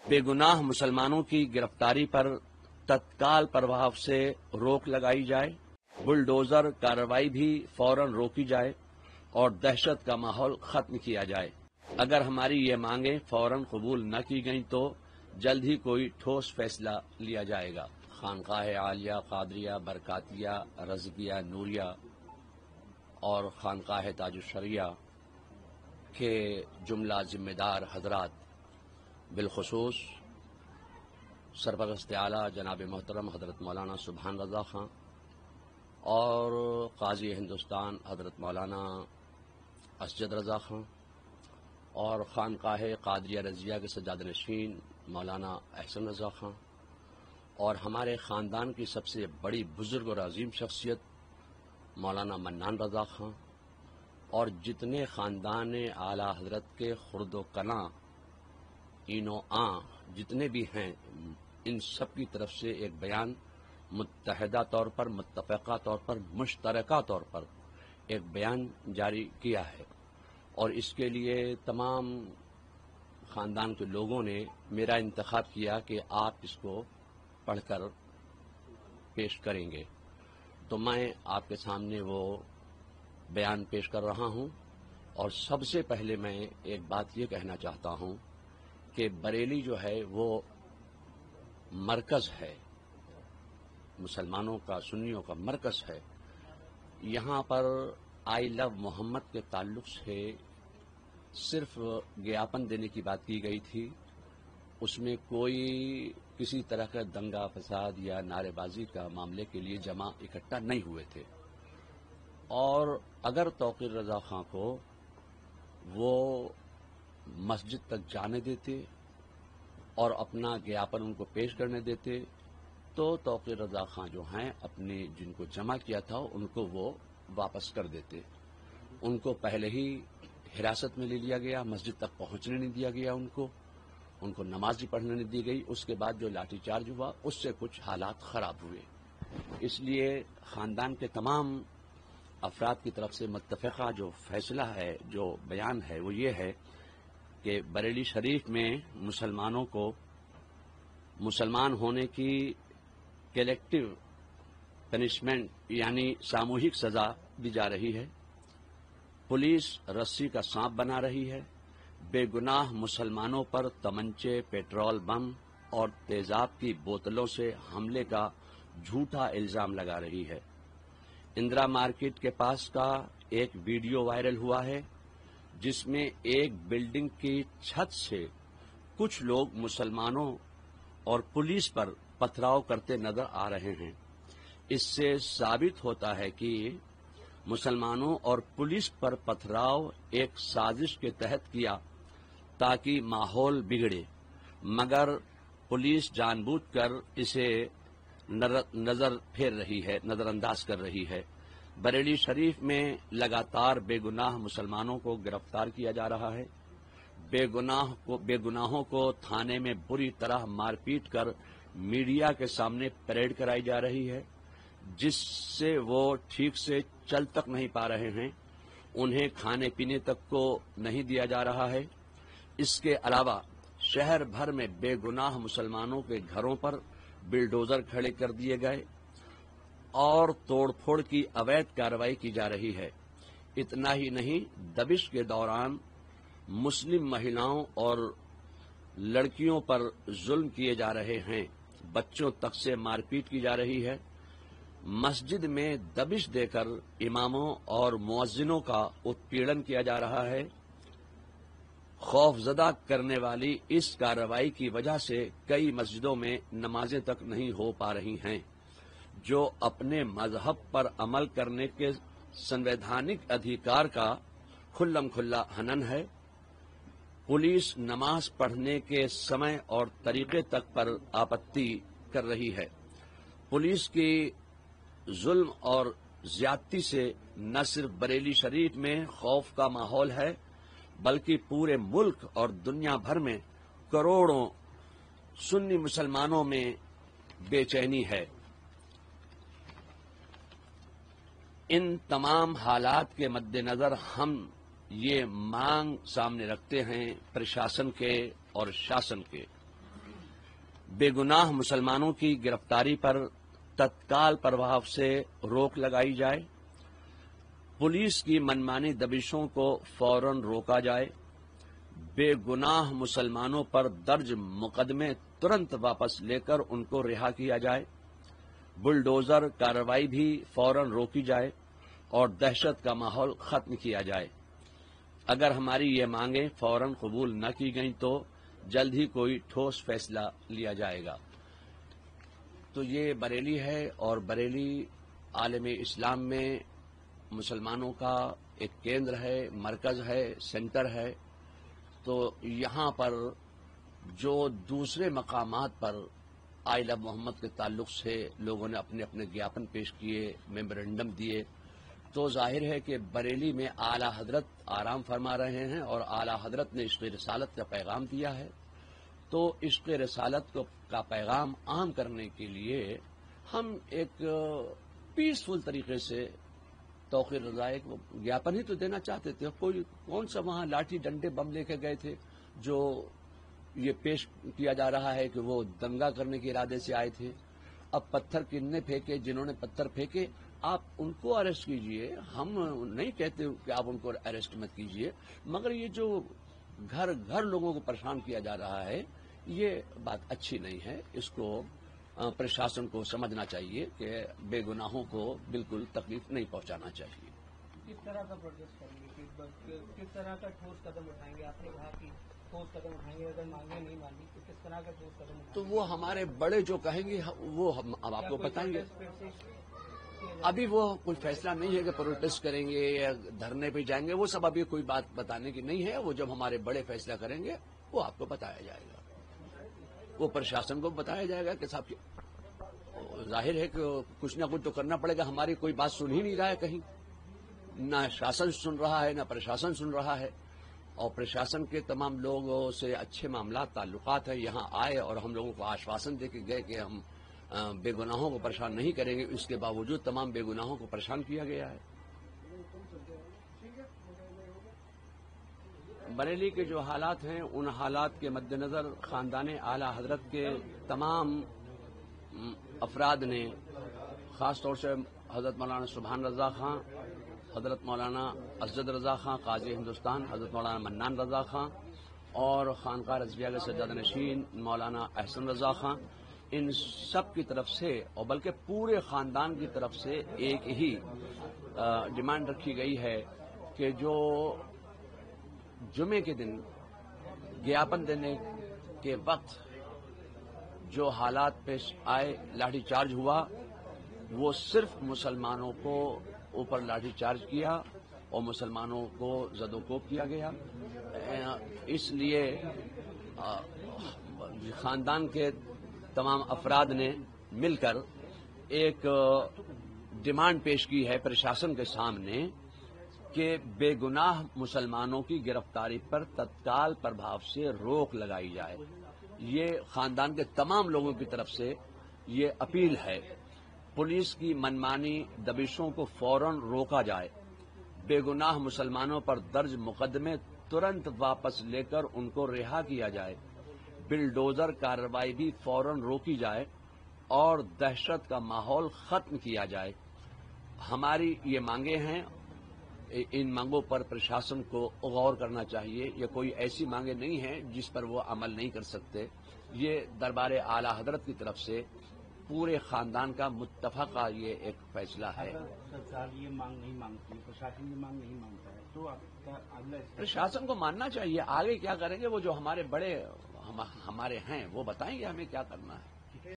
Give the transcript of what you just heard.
بے گناہ مسلمانوں کی گرفتاری پر تत्काल प्रभाव से रोक लगाई जाए, बुलडोजर कार्रवाई भी फौरन रोकी जाए और दहशत का माहौल खत्म किया जाए। अगर हमारी ये मांगें फौरन कबूल न की गई तो जल्द ही कोई ठोस फैसला लिया जाएगा। खानकाह आलिया, कादरिया, बरकातिया, रज़किया, नूरिया और खानकाह ताजुशरिया के जुमला जिम्मेदार हजरात, बिलखुसूस सरपरस्त आला जनाब मोहतरम हजरत मौलाना सुभान रज़ा खां और काजी हिंदुस्तान हजरत मौलाना असजद रज़ा खां और खानकाह कादरिया रज़िया के सज्जाद नशीन मौलाना अहसन रज़ा खां और हमारे ख़ानदान की सबसे बड़ी बुज़ुर्ग और अजीम शख्सियत मौलाना मन्नान रज़ा खां और जितने ख़ानदान आला हजरत के खुर्द कलां इनो आ जितने भी हैं, इन सब की तरफ से एक बयान मुत्तहदा तौर पर, मुत्तफ़क़ा तौर पर, मुश्तरका तौर पर एक बयान जारी किया है और इसके लिए तमाम ख़ानदान के लोगों ने मेरा इंतखाब किया कि आप इसको पढ़कर पेश करेंगे, तो मैं आपके सामने वो बयान पेश कर रहा हूं। और सबसे पहले मैं एक बात ये कहना चाहता हूं कि बरेली जो है वो मरकज़ है, मुसलमानों का, सुन्नियों का मरकज़ है। यहाँ पर आई लव मोहम्मद के ताल्लुक से सिर्फ ज्ञापन देने की बात की गई थी, उसमें कोई किसी तरह का दंगा फसाद या नारेबाजी का मामले के लिए जमा इकट्ठा नहीं हुए थे। और अगर तौक़ीर रज़ा खां को वो मस्जिद तक जाने देते और अपना ज्ञापन उनको पेश करने देते तो तौक़ीर रज़ा खां जो हैं अपने जिनको जमा किया था उनको वो वापस कर देते। उनको पहले ही हिरासत में ले लिया गया, मस्जिद तक पहुंचने नहीं दिया गया, उनको नमाज भी पढ़ने नहीं दी गई। उसके बाद जो लाठीचार्ज हुआ उससे कुछ हालात खराब हुए। इसलिए खानदान के तमाम अफराद की तरफ से मुत्तफ़क़ा जो फैसला है, जो बयान है, वो ये है कि बरेली शरीफ में मुसलमानों को मुसलमान होने की कलेक्टिव पनिशमेंट यानी सामूहिक सजा दी जा रही है। पुलिस रस्सी का सांप बना रही है। बेगुनाह मुसलमानों पर तमंचे, पेट्रोल बम और तेजाब की बोतलों से हमले का झूठा इल्जाम लगा रही है। इंदिरा मार्केट के पास का एक वीडियो वायरल हुआ है जिसमें एक बिल्डिंग की छत से कुछ लोग मुसलमानों और पुलिस पर पथराव करते नजर आ रहे हैं। इससे साबित होता है कि मुसलमानों और पुलिस पर पथराव एक साजिश के तहत किया ताकि माहौल बिगड़े, मगर पुलिस जानबूझकर इसे नजर फेर रही है, नजरअंदाज कर रही है। बरेली शरीफ में लगातार बेगुनाह मुसलमानों को गिरफ्तार किया जा रहा है। बेगुनाहों को थाने में बुरी तरह मारपीट कर मीडिया के सामने परेड कराई जा रही है, जिससे वो ठीक से चल तक नहीं पा रहे हैं। उन्हें खाने पीने तक को नहीं दिया जा रहा है। इसके अलावा शहर भर में बेगुनाह मुसलमानों के घरों पर बिल्डोजर खड़े कर दिए गए और तोड़फोड़ की अवैध कार्रवाई की जा रही है। इतना ही नहीं, दबिश के दौरान मुस्लिम महिलाओं और लड़कियों पर जुल्म किए जा रहे हैं, बच्चों तक से मारपीट की जा रही है। मस्जिद में दबिश देकर इमामों और मुअज्जिनों का उत्पीड़न किया जा रहा है। खौफजदा करने वाली इस कार्रवाई की वजह से कई मस्जिदों में नमाजें तक नहीं हो पा रही हैं, जो अपने मजहब पर अमल करने के संवैधानिक अधिकार का खुल्लम खुल्ला हनन है। पुलिस नमाज पढ़ने के समय और तरीके तक पर आपत्ति कर रही है। पुलिस की जुल्म और ज्यादती से न सिर्फ बरेली शरीफ में खौफ का माहौल है, बल्कि पूरे मुल्क और दुनिया भर में करोड़ों सुन्नी मुसलमानों में बेचैनी है। इन तमाम हालात के मद्देनजर हम ये मांग सामने रखते हैं प्रशासन के और शासन के بے گناہ مسلمانوں کی گرفتاری پر تत्काल प्रभाव سے روک لگائی جائے، پولیس کی منمانی دبشوں کو فوراً روکا جائے، بے گناہ مسلمانوں پر درج مقدمے ترنت واپس لے کر ان کو رہا کیا جائے، بلڈوزر کارروائی بھی فوراً روکی جائے اور دہشت کا ماحول ختم کیا جائے۔ اگر ہماری یہ مانگیں فوراً قبول نہ کی گئیں تو جلد ہی کوئی ٹھوس فیصلہ لیا جائے گا۔ تو یہ بریلی ہے، اور بریلی عالم اسلام میں مسلمانوں کا ایک کیندر ہے، مرکز ہے، سینٹر ہے۔ تو یہاں پر جو دوسرے مقامات پر آئل آف محمد کے تعلق سے لوگوں نے اپنے اپنے گیاپن پیش کیے، میمورنڈم دیے، تو ظاہر ہے کہ بریلی میں اعلیٰ حضرت آرام فرما رہے ہیں اور اعلیٰ حضرت نے عشق رسالت کا پیغام دیا ہے۔ تو عشق رسالت کا پیغام عام کرنے کے لیے ہم ایک پیسفل طریقے سے توقیر رضا ایک گیاپن ہی تو دینا چاہتے تھے۔ کون سا وہاں لاٹھی ڈنڈے بم لے کے گئے تھے جو یہ پیش کیا جا رہا ہے کہ وہ دنگا کرنے کے ارادے سے آئے تھے۔ اب پتھر کن پھینکے، جنہوں نے پتھر پھینکے آپ ان کو اریسٹ کیجئے، ہم نہیں کہتے کہ آپ ان کو اریسٹ مت کیجئے، مگر یہ جو گھر گھر لوگوں کو پریشان کیا جا رہا ہے یہ بات اچھی نہیں ہے۔ اس کو پرشاسن کو سمجھنا چاہیے کہ بے گناہوں کو بالکل تکلیف نہیں پہنچانا چاہیے۔ کس طرح کا پروٹیسٹ کریں گے، کس طرح کا ٹھوس قدم اٹھائیں گے؟ آپ نے کہا کہ ٹھوس قدم اٹھائیں گے، اگر مانگیں نہیں مانی تو کس طرح کا ٹھوس قدم اٹھائیں گے؟ تو وہ ہمارے بڑے جو کہیں گے وہ ہم آپ کو بتائیں گے۔ ابھی وہ کوئی فیصلہ نہیں ہے کہ پروٹیسٹ کریں گے یا دھرنے پہ جائیں گے، وہ سب ابھی کوئی بات بتانے کی نہیں ہے۔ وہ جب ہمارے بڑے فیصلہ کریں گے وہ آپ کو بتایا جائے گا، وہ پرشاسن کو بتایا جائے گا کہ صاحب ظاہر ہے کہ کچھ نہ کچھ تو کرنا پڑے گا۔ ہماری کوئی بات سن ہی نہیں رہا ہے، کہیں نہ شاسن سن رہا ہے نہ پرشاسن سن رہا ہے، اور پرشاسن کے تمام لوگوں سے اچھے معاملات تعلقات ہیں۔ یہاں آئے اور ہم لوگوں کو آشواسن دے کے گئے کہ ہم بے گناہوں کو پریشان نہیں کریں گے، اس کے باوجود تمام بے گناہوں کو پریشان کیا گیا ہے۔ بریلی کے جو حالات ہیں ان حالات کے مد نظر خاندان اعلیٰ حضرت کے تمام افراد نے، خاص طور سے حضرت مولانا سبحان رضا خان، حضرت مولانا اسجد رضا خان قاضی ہندوستان، حضرت مولانا منان رضا خان اور خانقاہ رضویہ کے سجادہ نشین مولانا احسن رضا خان، ان سب کی طرف سے اور بلکہ پورے خاندان کی طرف سے ایک ہی ڈیمانڈ رکھی گئی ہے کہ جو جمعے کے دن گیاپن دینے کے وقت جو حالات پیش آئے، لاٹھی چارج ہوا، وہ صرف مسلمانوں کو اوپر لاٹھی چارج کیا اور مسلمانوں کو زد و کوب کیا گیا۔ اس لیے خاندان کے تمام افراد نے مل کر ایک ڈیمانڈ پیش کی ہے پرشاسن کے سامنے کہ بے گناہ مسلمانوں کی گرفتاری پر تत्काल प्रभाव سے روک لگائی جائے۔ یہ خاندان کے تمام لوگوں کی طرف سے یہ اپیل ہے۔ پولیس کی منمانی دبشوں کو فوراً روکا جائے، بے گناہ مسلمانوں پر درج مقدمے ترنت واپس لے کر ان کو رہا کیا جائے، بلڈوزر کارروائی بھی فوراً روکی جائے اور دہشت کا ماحول ختم کیا جائے۔ ہماری یہ مانگیں ہیں، ان مانگوں پر پرشاسن کو غور کرنا چاہیے۔ یہ کوئی ایسی مانگیں نہیں ہیں جس پر وہ عمل نہیں کر سکتے۔ یہ دربار اعلیٰ حضرت کی طرف سے پورے خاندان کا متفقہ یہ ایک فیصلہ ہے۔ سرکار یہ مانگ نہیں مانگتی، پرشاسن یہ مانگ نہیں مانگتا ہے، تو آپ کا اگلا پرشاسن کو ماننا چاہیے۔ آگے کیا کریں گے وہ جو ہمارے بڑے ہمارے ہیں وہ بتائیں گے ہمیں کیا کرنا ہے۔